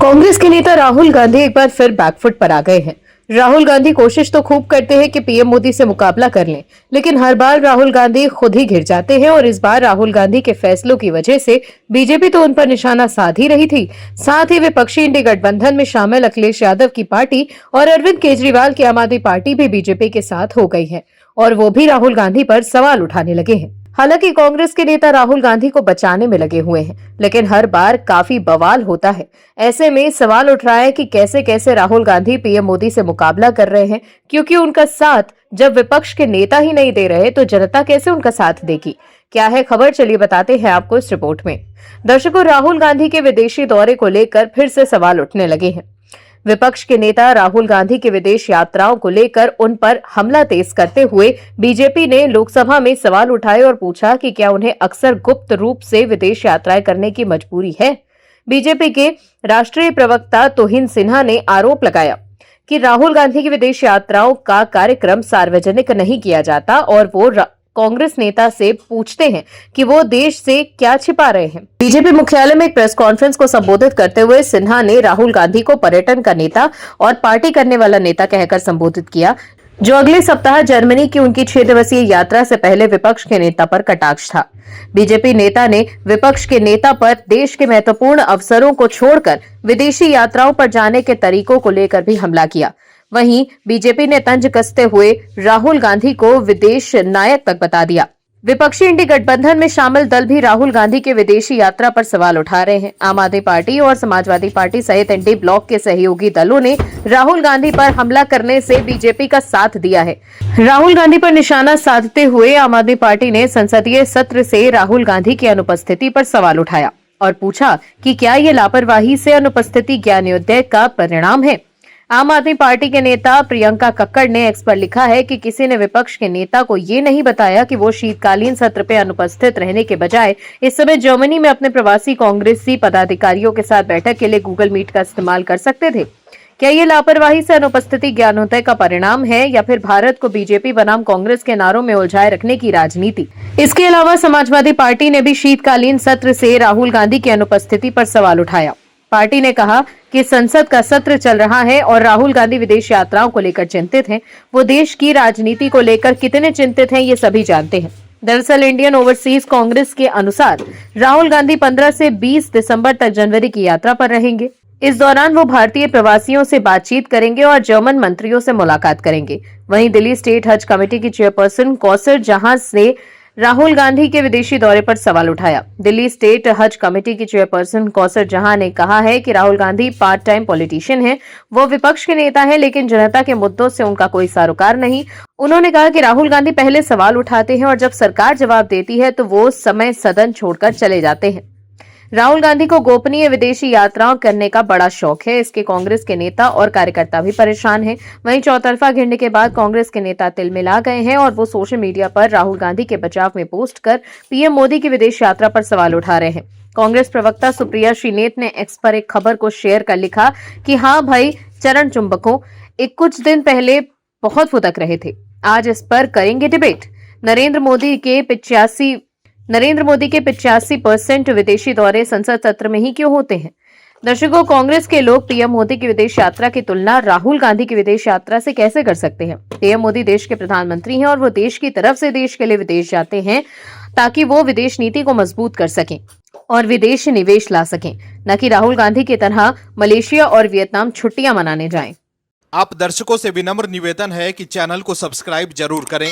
कांग्रेस के नेता राहुल गांधी एक बार फिर बैकफुट पर आ गए हैं। राहुल गांधी कोशिश तो खूब करते हैं कि पीएम मोदी से मुकाबला कर लें, लेकिन हर बार राहुल गांधी खुद ही घिर जाते हैं और इस बार राहुल गांधी के फैसलों की वजह से बीजेपी तो उन पर निशाना साध ही रही थी। साथ ही विपक्षी इंडी गठबंधन में शामिल अखिलेश यादव की पार्टी और अरविंद केजरीवाल की आम आदमी पार्टी भी बीजेपी के साथ हो गई है और वो भी राहुल गांधी पर सवाल उठाने लगे हैं। हालांकि कांग्रेस के नेता राहुल गांधी को बचाने में लगे हुए हैं, लेकिन हर बार काफी बवाल होता है। ऐसे में सवाल उठ रहा है कि कैसे कैसे राहुल गांधी पीएम मोदी से मुकाबला कर रहे हैं, क्योंकि उनका साथ जब विपक्ष के नेता ही नहीं दे रहे तो जनता कैसे उनका साथ देगी। क्या है खबर, चलिए बताते हैं आपको इस रिपोर्ट में। दर्शकों, राहुल गांधी के विदेशी दौरे को लेकर फिर से सवाल उठने लगे हैं। विपक्ष के नेता राहुल गांधी की विदेश यात्राओं को लेकर उन पर हमला तेज करते हुए बीजेपी ने लोकसभा में सवाल उठाए और पूछा कि क्या उन्हें अक्सर गुप्त रूप से विदेश यात्राएं करने की मजबूरी है। बीजेपी के राष्ट्रीय प्रवक्ता तुहिन सिन्हा ने आरोप लगाया कि राहुल गांधी की विदेश यात्राओं का कार्यक्रम सार्वजनिक नहीं किया जाता और वो कांग्रेस नेता से पूछते हैं कि वो देश से क्या छिपा रहे हैं। बीजेपी मुख्यालय में एक प्रेस कॉन्फ्रेंस को संबोधित करते हुए सिन्हा ने राहुल गांधी को पर्यटन का नेता और पार्टी करने वाला नेता कहकर संबोधित किया, जो अगले सप्ताह जर्मनी की उनकी 6 दिवसीय यात्रा से पहले विपक्ष के नेता पर कटाक्ष था। बीजेपी नेता ने विपक्ष के नेता पर देश के महत्वपूर्ण अवसरों को छोड़कर विदेशी यात्राओं पर जाने के तरीकों को लेकर भी हमला किया। वहीं बीजेपी ने तंज कसते हुए राहुल गांधी को विदेश नायक तक बता दिया। विपक्षी इंडी गठबंधन में शामिल दल भी राहुल गांधी के विदेशी यात्रा पर सवाल उठा रहे हैं। आम आदमी पार्टी और समाजवादी पार्टी सहित इंडी ब्लॉक के सहयोगी दलों ने राहुल गांधी पर हमला करने से बीजेपी का साथ दिया है। राहुल गांधी पर निशाना साधते हुए आम आदमी पार्टी ने संसदीय सत्र से राहुल गांधी की अनुपस्थिति पर सवाल उठाया और पूछा कि क्या ये लापरवाही से अनुपस्थिति ज्ञानोदय का परिणाम है। आम आदमी पार्टी के नेता प्रियंका कक्कड़ ने एक्स पर लिखा है कि किसी ने विपक्ष के नेता को ये नहीं बताया कि वो शीतकालीन सत्र पे अनुपस्थित रहने के बजाय इस समय जर्मनी में अपने प्रवासी कांग्रेसी पदाधिकारियों के साथ बैठक के लिए गूगल मीट का इस्तेमाल कर सकते थे। क्या ये लापरवाही से अनुपस्थिति ज्ञानोदय का परिणाम है या फिर भारत को बीजेपी बनाम कांग्रेस के नारों में उलझाए रखने की राजनीति। इसके अलावा समाजवादी पार्टी ने भी शीतकालीन सत्र से राहुल गांधी की अनुपस्थिति पर सवाल उठाया। पार्टी ने कहा कि संसद का सत्र चल रहा है और राहुल गांधी विदेश यात्राओं को लेकर चिंतित हैं। वो देश की राजनीति को लेकर कितने चिंतित हैं ये सभी जानते हैं। दरअसल इंडियन ओवरसीज कांग्रेस के अनुसार राहुल गांधी 15 से 20 दिसंबर तक जनवरी की यात्रा पर रहेंगे। इस दौरान वो भारतीय प्रवासियों से बातचीत करेंगे और जर्मन मंत्रियों से मुलाकात करेंगे। वहीं दिल्ली स्टेट हज कमेटी की चेयरपर्सन कौसर जहां से राहुल गांधी के विदेशी दौरे पर सवाल उठाया। दिल्ली स्टेट हज कमेटी की चेयरपर्सन कौसर जहां ने कहा है कि Rahul Gandhi part time politician हैं। वो विपक्ष के नेता हैं, लेकिन जनता के मुद्दों से उनका कोई सरोकार नहीं। उन्होंने कहा कि राहुल गांधी पहले सवाल उठाते हैं और जब सरकार जवाब देती है तो वो समय सदन छोड़कर चले जाते हैं। राहुल गांधी को गोपनीय विदेशी यात्राओं करने का बड़ा शौक है। इसके कांग्रेस के नेता और कार्यकर्ता भी परेशान हैं। वहीं चौतरफा घेरने के बाद कांग्रेस के नेता तिलमिला गए हैं और वो सोशल मीडिया पर राहुल गांधी के बचाव में पोस्ट कर पीएम मोदी की विदेश यात्रा पर सवाल उठा रहे हैं। कांग्रेस प्रवक्ता सुप्रिया श्रीनेत ने एक्स पर एक खबर को शेयर कर लिखा कि हाँ भाई चरण चुंबकों, एक कुछ दिन पहले बहुत फुदक रहे थे, आज इस पर करेंगे डिबेट। नरेंद्र मोदी के 85% विदेशी दौरे संसद सत्र में ही क्यों होते हैं। दर्शकों, कांग्रेस के लोग पीएम मोदी की विदेश यात्रा की तुलना राहुल गांधी की विदेश यात्रा से कैसे कर सकते हैं। पीएम मोदी देश के प्रधानमंत्री हैं और वो देश की तरफ से देश के लिए विदेश जाते हैं ताकि वो विदेश नीति को मजबूत कर सकें और विदेशी निवेश ला सकें, न कि राहुल गांधी की तरह मलेशिया और वियतनाम छुट्टियां मनाने जाएं। आप दर्शकों से विनम्र निवेदन है कि चैनल को सब्सक्राइब जरूर करें